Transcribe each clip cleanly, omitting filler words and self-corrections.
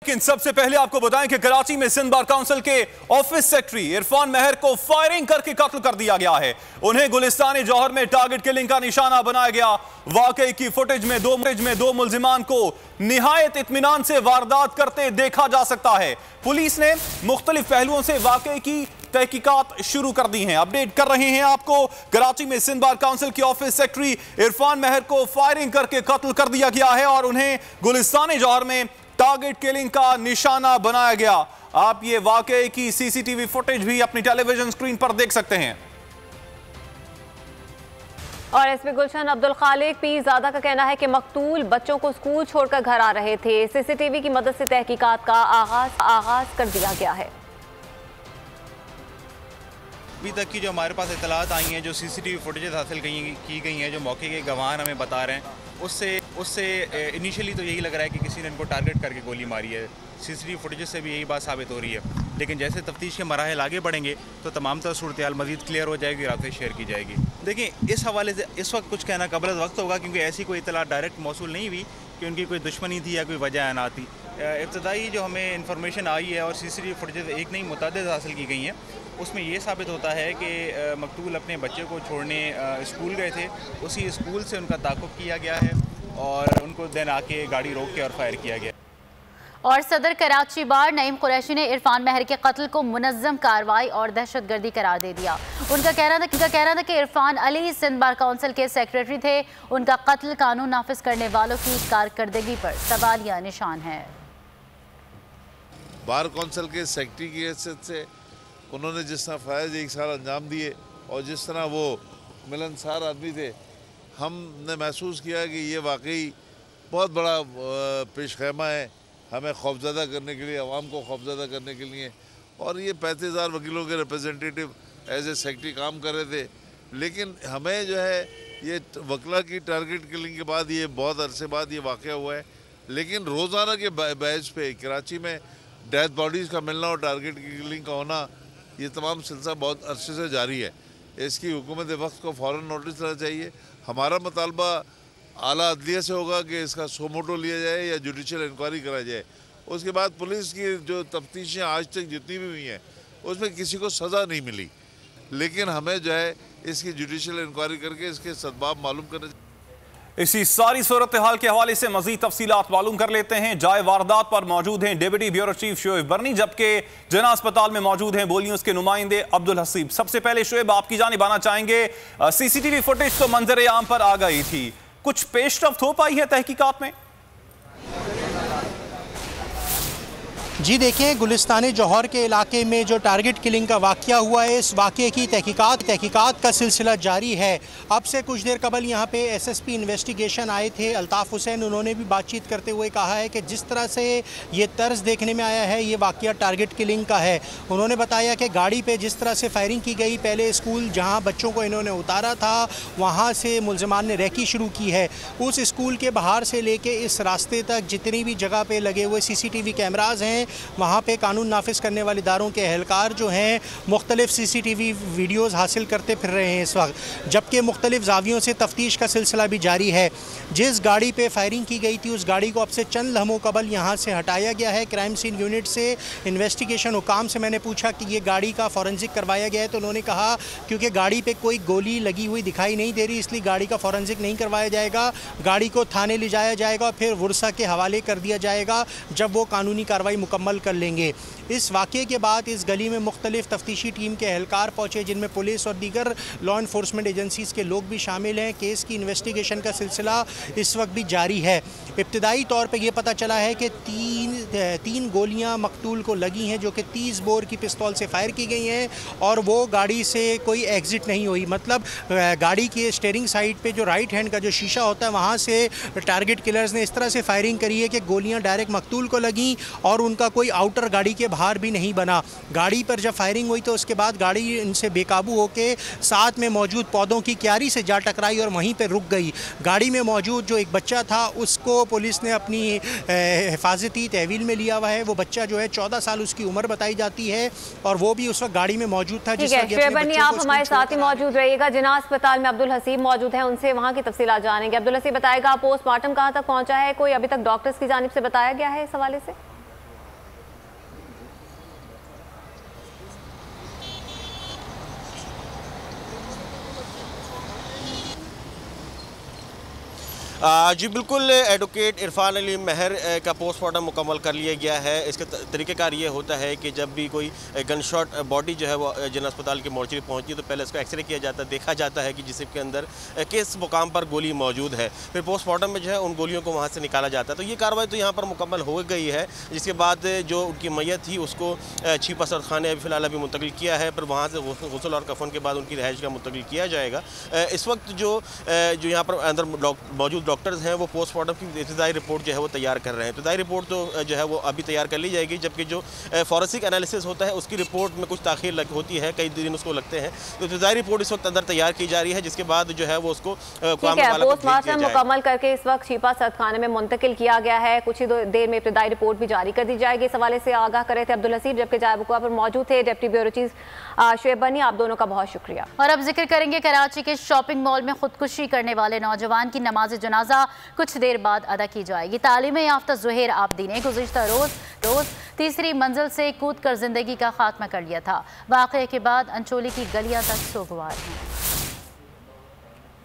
लेकिन सबसे पहले आपको बताएं कि कराची में सिंध बार काउंसिल के ऑफिस सेक्रेटरी इरफान मेहर को फायरिंग करके कत्ल कर दिया गया है। उन्हें गुलिस्तान जौहर में टारगेट किलिंग का निशाना बनाया गया। वाकई की फुटेज में दो मुल्जिमान को निहायत इत्मीनान से वारदात करते देखा जा सकता है। पुलिस ने मुख्तलिफ पहलुओं से वाकई की तहकीकात शुरू कर दी हैं। अपडेट कर रहे हैं आपको, कराची में सिंध बार काउंसिल के ऑफिस सेक्रेटरी इरफान मेहर को फायरिंग करके कत्ल कर दिया गया है और उन्हें गुलिस्तान जौहर में टारगेट किलिंग का निशाना बनाया गया। आप ये वाकई की सीसीटीवी फुटेज भी अपनी टेलीविजन स्क्रीन पर देख सकते हैं। और एसपी गुलशन अब्दुल खालिक पीरजादा का कहना है कि मकतूल बच्चों को स्कूल छोड़कर घर आ रहे थे। सीसीटीवी की मदद से तहकीकात का आगाज कर दिया गया है। अभी तक की जो हमारे पास इतलात आई हैं, जो सीसीटीवी फुटेजेस हासिल की गई हैं, जो मौके के गवाह हमें बता रहे हैं, उससे इनिशियली तो यही लग रहा है कि किसी ने इनको टारगेट करके गोली मारी है। सीसीटीवी फुटेजेस से भी यही बात साबित हो रही है। लेकिन जैसे तफ्तीश के मराहल आगे बढ़ेंगे तो तमाम तरह सूरत हाल मज़ीद क्लियर हो जाएगी और आपसे शेयर की जाएगी। देखिए, इस हवाले से इस वक्त कुछ कहना कबल वक्त होगा, क्योंकि ऐसी कोई इतला डायरेक्ट मौसूल नहीं हुई कि उनकी कोई दुश्मनी थी या कोई वजह ना थी। इब्तदाई जो हमें इंफॉर्मेशन आई है और सीसीटीवी फुटेजेस एक नहीं मुतअद्दिद हासिल की गई हैं, उसमें ये साबित होता है कि मकतूल अपने बच्चे को छोड़ने स्कूल गए थे। उसी स्कूल से उनका ताक़ुब किया गया है और उनको देन आके गाड़ी रोक के और फायर किया गया। और सदर कराची बार नईम कुरैशी ने इरफान मेहर के कत्ल को मुनज़्ज़म कार्रवाई और दहशतगर्दी करार दे दिया। उनका कहना था कि इरफान अली सिंध बार काउंसिल के सेक्रेटरी थे। उनका कत्ल कानून नाफिज करने वालों की कारकर्दगी पर सवालिया निशान है। बार काउंसिल के सेक्रेटरी की हैसियत से उन्होंने जिस तरह फ़राइज़ एक साल अंजाम दिए और जिस तरह वो मिलनसार आदमी थे, हमने महसूस किया कि ये वाकई बहुत बड़ा पेश खैमा है हमें खौफज़दा करने के लिए, आवाम को खौफज़दा करने के लिए। और ये 35,000 वकीलों के रिप्रेजेंटेटिव एज ए सेक्रेटरी काम कर रहे थे। लेकिन हमें जो है ये वकला की टारगेट किलिंग के बाद, ये बहुत अरसे बाद ये वाक़या हुआ है। लेकिन रोज़ाना के बैच पे कराची में डेथ बॉडीज़ का मिलना और टारगेट किलिंग का होना, ये तमाम सिलसिला बहुत अरसे से जारी है। इसकी हुकूमत वक्त को फ़ौरन नोटिस लेना चाहिए। हमारा मुतालबा आला अदलिया से होगा कि इसका सोमोटो लिया जाए या जुडिशल इंक्वायरी कराई जाए। उसके बाद पुलिस की जो तफ्तीशें आज तक जितनी भी हुई हैं उसमें किसी को सज़ा नहीं मिली। लेकिन हमें जो है इसकी जुडिशल इंक्वायरी करके इसके सद्बाब मालूम करना चाहिए। इसी सारी सूरत हाल के हवाले से मजीद तफसीलात मालूम कर लेते हैं। जाए वारदात पर मौजूद हैं डिप्टी ब्यूरो चीफ शोएब बरनी, जबकि जना अस्पताल में मौजूद हैं बोलियों के नुमाइंदे अब्दुल हसीब। सबसे पहले शोएब, आपकी जानिब आना चाहेंगे। सीसीटीवी फुटेज तो मंजर आम पर आ गई थी, कुछ पेशरफ्त हो पाई है तहकीकात में? जी देखें, गुलिस्तान जौहर के इलाके में जो टारगेट किलिंग का वाक़या हुआ है, इस वाक़े की तहकीकात का सिलसिला जारी है। अब से कुछ देर कबल यहाँ पे एसएसपी इन्वेस्टिगेशन आए थे अल्ताफ़ हुसैन। उन्होंने भी बातचीत करते हुए कहा है कि जिस तरह से ये तर्ज देखने में आया है, ये वाक़या टारगेट किलिंग का है। उन्होंने बताया कि गाड़ी पर जिस तरह से फायरिंग की गई, पहले स्कूल जहाँ बच्चों को इन्होंने उतारा था वहाँ से मुल्ज़िमान ने रैकी शुरू की है। उस स्कूल के बाहर से लेके इस रास्ते तक जितनी भी जगह पर लगे हुए CCTV कैमराज हैं, वहाँ पे कानून नाफिज करने वाले इदारों के एहलकार जो हैं मुख्तलिफ CCTV वीडियोज़ हासिल करते फिर रहे हैं इस वक्त, जबकि मुख्तलिफ जावियों से तफ्तीश का सिलसिला भी जारी है। जिस गाड़ी पे फायरिंग की गई थी उस गाड़ी को अब से चंद लम्हों कबल यहाँ से हटाया गया है। क्राइम सीन यूनिट से इन्वेस्टिगेशन हुकाम से मैंने पूछा कि ये गाड़ी का फॉरेंसिक करवाया गया है, तो उन्होंने कहा क्योंकि गाड़ी पर कोई गोली लगी हुई दिखाई नहीं दे रही, इसलिए गाड़ी का फॉरेंसिक नहीं करवाया जाएगा। गाड़ी को थाने ले जाया जाएगा और फिर वर्सा के हवाले कर दिया जाएगा जब वो कानूनी कार्रवाई मुकम्मल कर लेंगे। इस वाक़े के बाद इस गली में मुख्तलिफ तफ्तीशी टीम के एहलकार पहुँचे, जिनमें पुलिस और दीगर लॉ इन्फोर्समेंट एजेंसीज़ के लोग भी शामिल हैं। केस की इन्वेस्टिगेशन का सिलसिला इस वक्त भी जारी है। इब्तदाई तौर पर यह पता चला है कि तीन गोलियां मकतूल को लगी हैं, जो कि 30 बोर की पिस्तौल से फायर की गई हैं और वो गाड़ी से कोई एग्ज़िट नहीं हुई। मतलब गाड़ी के स्टीयरिंग साइड पे जो राइट हैंड का जो शीशा होता है, वहाँ से टारगेट किलर्स ने इस तरह से फायरिंग करी है कि गोलियाँ डायरेक्ट मकतूल को लगीं और उनका कोई आउटर गाड़ी के बाहर भी नहीं बना। गाड़ी पर जब फायरिंग हुई तो उसके बाद गाड़ी इनसे बेकाबू होकर साथ में मौजूद पौधों की क्यारी से जा टकराई और वहीं पर रुक गई। गाड़ी में मौजूद जो एक बच्चा था उसको पुलिस ने अपनी हिफाजती तहवील में लिया हुआ है। वो बच्चा जो है 14 साल उसकी उम्र बताई जाती है और वो भी उस वक्त गाड़ी में मौजूद था। आप हमारे साथ ही मौजूद रहिएगा। जिना अस्पताल में अब्दुल हसीब मौजूद हैं, उनसे वहाँ की तफसीलात जानेंगे। अब्दुल हसीब बताएगा पोस्टमार्टम कहाँ तक पहुँचा है, कोई अभी तक डॉक्टर्स की जानिब से बताया गया है इस हवाले से? जी बिल्कुल, एडवोकेट इरफान अली महर का पोस्टमार्टम मुकम्मल कर लिया गया है। इसका तरीक़ेकार ये होता है कि जब भी कोई गन शॉट बॉडी जो है वो जनरल अस्पताल की मोर्चरी पहुंचती है तो पहले इसका एक्सरे किया जाता है, देखा जाता है कि जिसके अंदर किस मुकाम पर गोली मौजूद है। फिर पोस्टमार्टम में जो है उन गोलियों को वहाँ से निकाला जाता है। तो ये कार्रवाई तो यहाँ पर मुकम्मल हो गई है। जिसके बाद जो उनकी मैयत थी उसको चीफ असद खाने फ़िलहाल अभी मुंतकिल किया है, पर वहाँ से गुस्ल और कफन के बाद उनकी रहाइश का मुंतकिल किया जाएगा। इस वक्त जो यहाँ पर अंदर मौजूद डॉक्टर्स हैं वो पोस्टमार्टम की इब्तिदाई रिपोर्ट जो है वो तैयार कर रहे हैं। इब्तिदाई रिपोर्ट तो जो है वो अभी तैयार कर ली जाएगी, जबकि जो फॉरेंसिक एनालिसिस होता है उसकी रिपोर्ट में कुछ ताख़ीर होती है, कई दिन उसको लगते हैं। तो इब्तिदाई रिपोर्ट इस वक्त अंदर तैयार की जा रही है, जिसके बाद जो है वो उसको पोस्टमार्टम मुकम्मल करके इस वक्त शिफा सदखाने में मुंतकिल किया गया है। कुछ ही देर में इब्तिदाई रिपोर्ट भी जारी कर दी जाएगी। इस हवाले से आगाह करे थे अब्दुल हसीब, जबकि जायबुआ पर मौजूद थे डिप्टी ब्यूरो चीफ शुएब बनी। आप दोनों का बहुत शुक्रिया। और अब जिक्र करेंगे कराची के शॉपिंग मॉल में खुदकुशी करने वाले नौजवान की नमाज जनाजा कुछ देर बाद अदा की जाएगी। तालीम याफ्ता ज़ुहैर आबदी ने गुज़िश्ता रोज़ तीसरी मंजिल से कूद कर जिंदगी का खात्मा कर लिया था। वाक़े के बाद अंचोली की गलियां तक सोगवार हैं।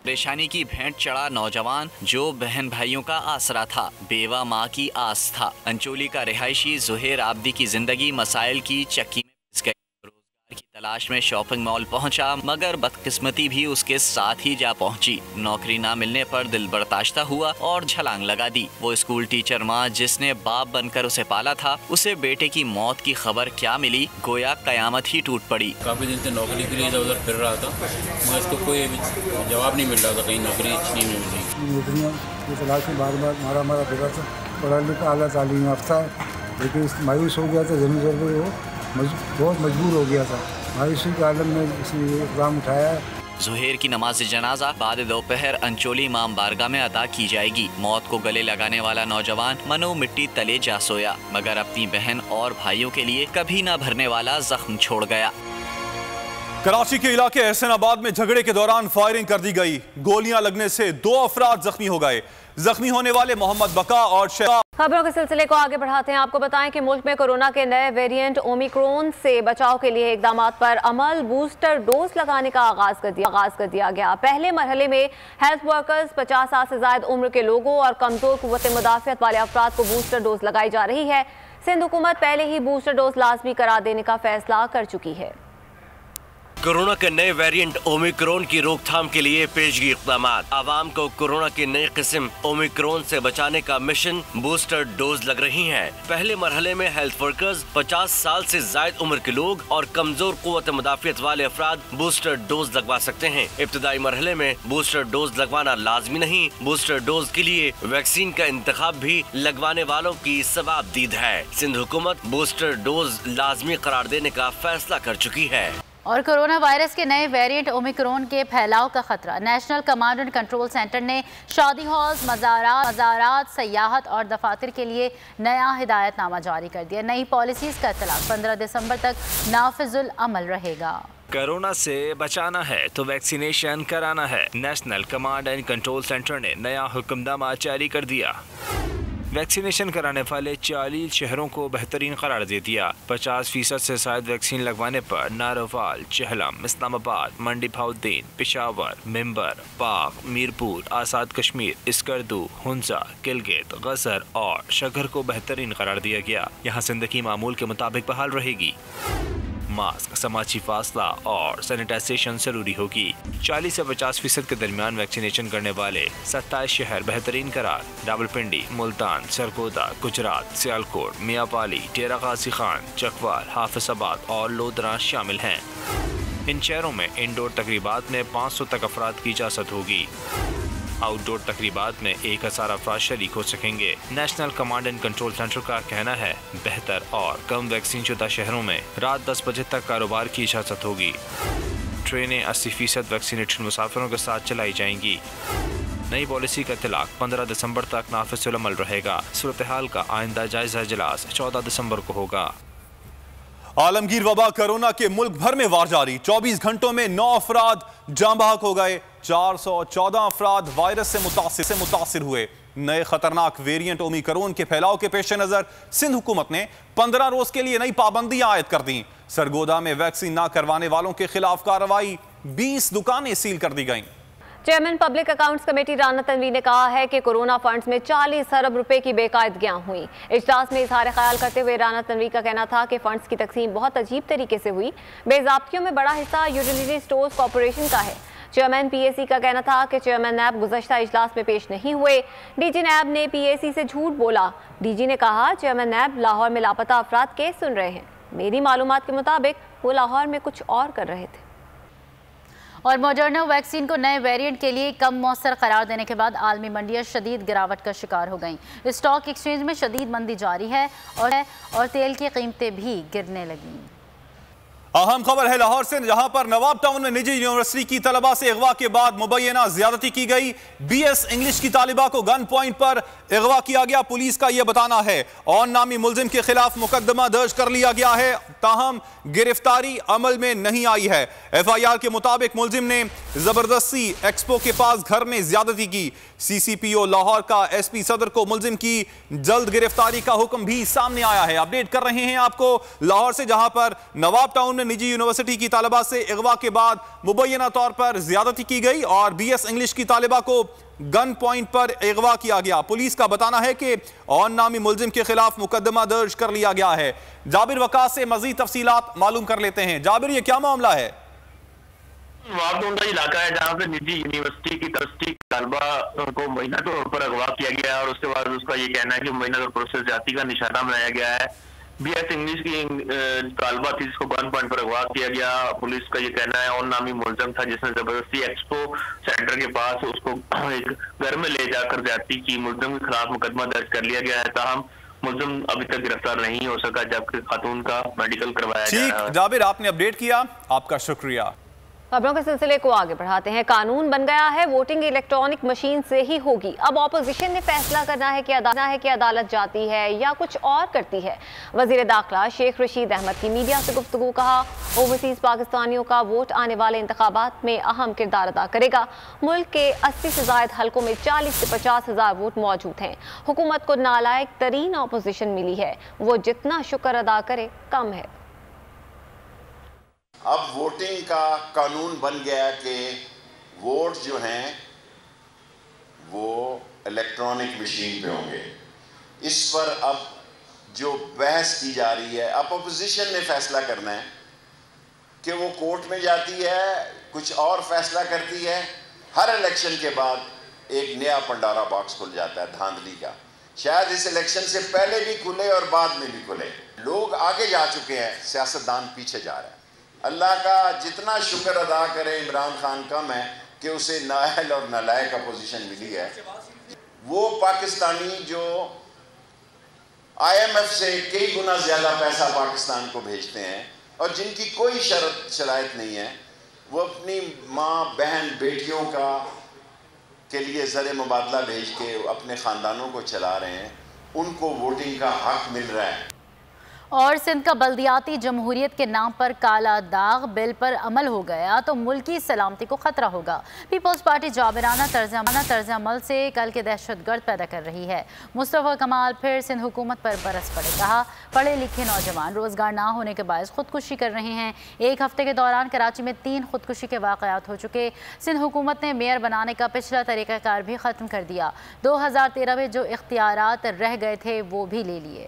परेशानी की भेंट चढ़ा नौजवान जो बहन भाइयों का आसरा था, बेवा माँ की आस था। अंचोली का रिहायशी ज़ुहैर आबदी की जिंदगी मसाइल की चक्की में पिस गई। रोजगार की तलाश में शॉपिंग मॉल पहुंचा, मगर बदकिस्मती भी उसके साथ ही जा पहुंची। नौकरी ना मिलने पर दिल बर्दाश्ता हुआ और छलांग लगा दी। वो स्कूल टीचर माँ जिसने बाप बनकर उसे पाला था, उसे बेटे की मौत की खबर क्या मिली, गोया कयामत ही टूट पड़ी। काफी दिन से नौकरी के लिए इधर उधर फिर रहा था, मगर इसको कोई जवाब नहीं मिल रहा था, कहीं नौकरी अच्छी नहीं मिल रही। नौकरियाँ की तलाश में बार बार मारा फिरा था। पढ़ा लिखा आला तालीम याफ्ता, लेकिन मायूस हो गया था। जमीन जर पे वो बहुत मजबूर हो गया था। मायूसी के आलम में इसी इक़दाम उठाया है। ज़ुहैर की नमाज जनाजा बाद दोपहर अंचोली इमाम बारगाह में अदा की जाएगी। मौत को गले लगाने वाला नौजवान मनो मिट्टी तले जा सोया, मगर अपनी बहन और भाइयों के लिए कभी न भरने वाला जख्म छोड़ गया। कराची के इलाके एहसनाबाद में झगड़े के दौरान फायरिंग कर दी गई। गोलियां लगने से 2 अफराद जख्मी हो गए। जख्मी होने वाले मोहम्मद बका और खबरों के सिलसिले को आगे बढ़ाते हैं। आपको बताएं कि मुल्क में कोरोना के नए वेरिएंट ओमिक्रॉन से बचाव के लिए इकदाम पर अमल, बूस्टर डोज लगाने का आगाज कर दिया गया। पहले मरहले में हेल्थ वर्कर्स, 50 साल से ज्यादा उम्र के लोगों और कमजोर कुव्वत मुदाफियत वाले अफराद को बूस्टर डोज लगाई जा रही है। सिंध हुकूमत पहले ही बूस्टर डोज लाजमी करार देने का फैसला कर चुकी है। कोरोना के नए वेरिएंट ओमिक्रॉन की रोकथाम के लिए पेशगी इक़दाम। आवाम को कोरोना की नई किस्म ओमिक्रॉन से बचाने का मिशन बूस्टर डोज लग रही हैं। पहले मरहले में हेल्थ वर्कर्स, 50 साल से ज्यादा उम्र के लोग और कमजोर कुव्वत मुदाफियत वाले अफराद बूस्टर डोज लगवा सकते हैं। इब्तिदाई मरहले में बूस्टर डोज लगवाना लाजमी नहीं। बूस्टर डोज के लिए वैक्सीन का इंतखाब भी लगवाने वालों की सवाबदीद है। सिंध हुकूमत बूस्टर डोज लाजमी करार देने का फैसला कर चुकी है। और कोरोना वायरस के नए वेरिएंट ओमिक्रॉन के फैलाव का खतरा। National command and control centre ने शादी हॉल्स, मज़ारात, सयाहत और दफातर के लिए नया हिदायतनामा जारी कर दिया। नई पॉलिसीज़ का इतलाक 15 दिसंबर तक नाफिजुल अमल रहेगा। कोरोना से बचाना है तो वैक्सीनेशन कराना है। National command and control centre ने नया हुक्मनामा जारी कर दिया। वैक्सीनेशन कराने वाले 40 शहरों को बेहतरीन करार दे दिया। 50% से शायद वैक्सीन लगवाने पर नारोवाल, चहलम, इस्लामाबाद, मंडी भाउद्दीन, पेशावर, मेंबर, पाक, मीरपुर, आज़ाद कश्मीर, स्कर्दू, हुंजा, गिलगित, गजर और शगर को बेहतरीन करार दिया गया। यहाँ जिंदगी मामूल के मुताबिक बहाल रहेगी। मास्क, समाजी फासला और सैनिटाइजेशन जरूरी होगी। 40 से 50% के दरमियान वैक्सीनेशन करने वाले 27 शहर बेहतरीन करार। रावलपिंडी, मुल्तान, सरगोदा, गुजरात, सियालकोट, मियाँवाली, डेरा गाजी खान, चकवाल, हाफिजाबाद और लोधरा शामिल हैं। इन शहरों में इंडोर तकरीबात में 500 तक अफराद की इजाज़त होगी। आउटडोर तकरीबात में 1000 अफराद शरीक हो सकेंगे। National command and control centre का कहना है बेहतर और कम वैक्सीन शुदा शहरों में रात 10 बजे तक कारोबार की इजाज़त होगी। ट्रेनें 80% वैक्सीनेटेड मुसाफिरों के साथ चलाई जाएंगी। नई पॉलिसी का इतलाक 15 दिसंबर तक नाफिजुल अमल रहेगा। सूरत हाल का आइंदा जायजा इजलास 14 दिसंबर को होगा। आलमगीर वबा कोरोना के मुल्क भर में वार जारी। 24 घंटों में 9 अफराद जाँ बहक हो गए। 414 अफराद वायरस से मुतासिर हुए। नए खतरनाक वेरिएंट ओमिक्रॉन के फैलाव के पेश नजर सिंध हुकूमत ने 15 रोज के लिए नई पाबंदियां आयद कर दी। सरगोदा में वैक्सीन न करवाने वालों के खिलाफ कार्रवाई, 20 दुकानें सील कर दी गईं। Chairman public accounts committee Rana Tanveer ने कहा है कि कोरोना फंड्स में 40 अरब रुपए की बेकायदगियां हुई। इजलास में इजहार ख्याल करते हुए राना तनवीर का कहना था कि फंड्स की तकसीम बहुत अजीब तरीके से हुई। बेज़ाब्तियों में बड़ा हिस्सा यूटिलिटी स्टोर्स कॉरपोरेशन का है। चेयरमैन पीएसी का कहना था कि चेयरमैन नैब गुज़श्ता इजलास में पेश नहीं हुए। डीजी नैब ने पीएसी से झूठ बोला। डीजी ने कहा चेयरमैन नैब लाहौर में लापता अफराद केस सुन रहे हैं। मेरी मालूमात के मुताबिक वो लाहौर में कुछ और कर रहे थे। और मॉडर्ना वैक्सीन को नए वेरिएंट के लिए कम मौसर करार देने के बाद आलमी मंडियां शदीद गिरावट का शिकार हो गईं। स्टॉक एक्सचेंज में शदीद मंदी जारी है और तेल की कीमतें भी गिरने लगीं। अहम खबर है लाहौर से, जहां पर नवाब टाउन में निजी यूनिवर्सिटी की तलबा से अगवा के बाद मुबैना ज्यादती की गई। बीएस इंग्लिश की तालिबा को गन पॉइंट पर अगवा किया गया। पुलिस का यह बताना है और नामी मुलजिम के खिलाफ मुकदमा दर्ज कर लिया गया है, ताहम गिरफ्तारी अमल में नहीं आई है। एफआईआर के मुताबिक मुलजिम ने जबरदस्ती एक्सपो के पास घर में ज्यादती की। सीसीपीओ लाहौर का एसपी सदर को मुलजिम की जल्द गिरफ्तारी का हुक्म भी सामने आया है। अपडेट कर रहे हैं आपको लाहौर से, जहां पर नवाब टाउन में निजी यूनिवर्सिटी की तालिबा से अगवा के बाद मुबैना तौर पर ज्यादती की गई और बीएस इंग्लिश की तालिबा को गन पॉइंट पर अगवा किया गया। पुलिस का बताना है कि और नामी मुलजिम के खिलाफ मुकदमा दर्ज कर लिया गया है। जाबिर वकास से मजीद तफसीलात मालूम कर लेते हैं। जाबिर, ये क्या मामला है? वागडोंडा इलाका है जहाँ पे निजी यूनिवर्सिटी की ट्रस्टी तलबा को मुबैना तौर पर अगवा किया गया है और उसके बाद उसका ये कहना है कि मुबैना तौर पर उसे जाति का निशाना बनाया गया है। बीएस इंग्लिश की तालबा थी जिसको गन पॉइंट पर अगवा किया गया। पुलिस का ये कहना है और नामी मुलजिम था जिसने जबरदस्ती एक्सपो सेंटर के पास उसको एक घर में ले जाकर जाति की। मुलजिम के खिलाफ मुकदमा दर्ज कर लिया गया है, ताहम मुलजिम अभी तक गिरफ्तार नहीं हो सका जबकि खातून का मेडिकल करवाया गया है। जाबिर, आपने अपडेट किया, आपका शुक्रिया। खबरों के सिलसिले को आगे बढ़ाते हैं। कानून बन गया है, वोटिंग इलेक्ट्रॉनिक मशीन से ही होगी। अब ऑपोजिशन ने फैसला करना है कि अदालत जाती है या कुछ और करती है। वजीर दाखिला शेख रशीद अहमद की मीडिया से गुफ्तगू। कहा ओवरसीज पाकिस्तानियों का वोट आने वाले इंतखाबात में अहम किरदार अदा करेगा। मुल्क के 80 से ज्यादा हलकों में 40 से 50 हजार वोट मौजूद हैं। हुकूमत को नालायक तरीन ऑपोजिशन मिली है, वो जितना शुक्र अदा करे कम है। अब वोटिंग का कानून बन गया कि वोट जो हैं वो इलेक्ट्रॉनिक मशीन पे होंगे। इस पर अब जो बहस की जा रही है, अब अपोजिशन ने फैसला करना है कि वो कोर्ट में जाती है, कुछ और फैसला करती है। हर इलेक्शन के बाद एक नया पंडारा बॉक्स खुल जाता है धांधली का। शायद इस इलेक्शन से पहले भी खुले और बाद में भी खुले। लोग आगे जा चुके हैं, सियासतदान पीछे जा रहे हैं। अल्लाह का जितना शुक्र अदा करे इमरान खान कम है कि उसे नाअहल और नालायक अपोजिशन मिली है। वो पाकिस्तानी जो IMF से कई गुना ज़्यादा पैसा पाकिस्तान को भेजते हैं और जिनकी कोई शराइत नहीं है, वो अपनी माँ बहन बेटियों के लिए ज़र मुबादला भेज के अपने ख़ानदानों को चला रहे हैं। उनको वोटिंग का हक मिल रहा है। और सिंध का बल्दियाती जमहूरियत के नाम पर काला दाग बिल पर अमल हो गया तो मुल्क की सलामती को खतरा होगा। पीपल्स पार्टी जाबिराना तर्ज अमल से कल के दहशतगर्द पैदा कर रही है। मुस्तफ़ा कमाल फिर सिंध हुकूमत पर बरस पड़े। कहा पढ़े लिखे नौजवान रोजगार ना होने के बायस खुदकुशी कर रहे हैं। एक हफ्ते के दौरान कराची में 3 खुदकुशी के वाक़यात हो चुके। सिंध हुकूमत ने मेयर बनाने का पिछला तरीक़ाकार भी ख़त्म कर दिया। 2013 में जो इख्तियारात रह गए थे वो भी ले लिए।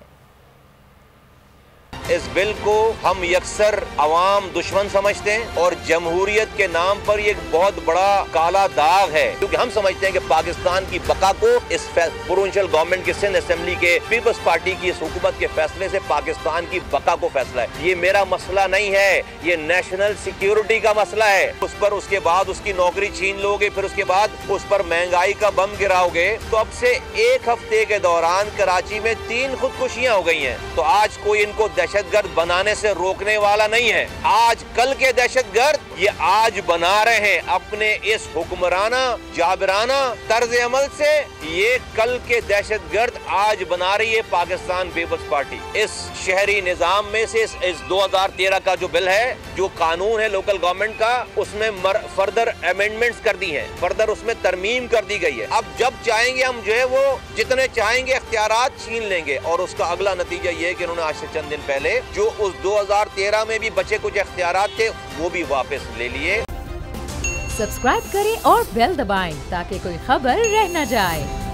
इस बिल को हम यकसर अवाम दुश्मन समझते हैं और जमहूरियत के नाम पर ये एक बहुत बड़ा काला दाग है, क्योंकि हम समझते हैं कि पाकिस्तान की बका को इस प्रोविंशियल गवर्नमेंट की सिंध असेंबली के पीपल्स पार्टी की इस हुकूमत के फैसले से पाकिस्तान की बका को फैसला है। ये मेरा मसला नहीं है, ये नेशनल सिक्योरिटी का मसला है। उस पर उसके बाद उसकी नौकरी छीन लोगे, फिर उसके बाद उस पर महंगाई का बम गिराओगे। तो अब से एक हफ्ते के दौरान कराची में 3 खुदकुशियां हो गई हैं। तो आज कोई इनको दहशतगर्द बनाने से रोकने वाला नहीं है। आज कल के दहशतगर्द ये आज बना रहे हैं अपने इस हुक्मराना जाबिराना तर्ज अमल से। ये कल के दहशतगर्द आज बना रही है पाकिस्तान पीपल्स पार्टी। इस शहरी निजाम में से इस 2013 का जो बिल है, जो कानून है लोकल गवर्नमेंट का, उसमें फर्दर अमेंडमेंट्स कर दी है, फर्दर उसमें तरमीम कर दी गई है। अब जब चाहेंगे हम जो है वो जितने चाहेंगे इख्तियारात छीन लेंगे और उसका अगला नतीजा ये है कि उन्होंने आज से चंद दिन पहले जो उस 2013 में भी बचे कुछ इख्तियारात थे वो भी वापस ले लिए। सब्सक्राइब करें और बेल दबाएं ताकि कोई खबर रह न जाए।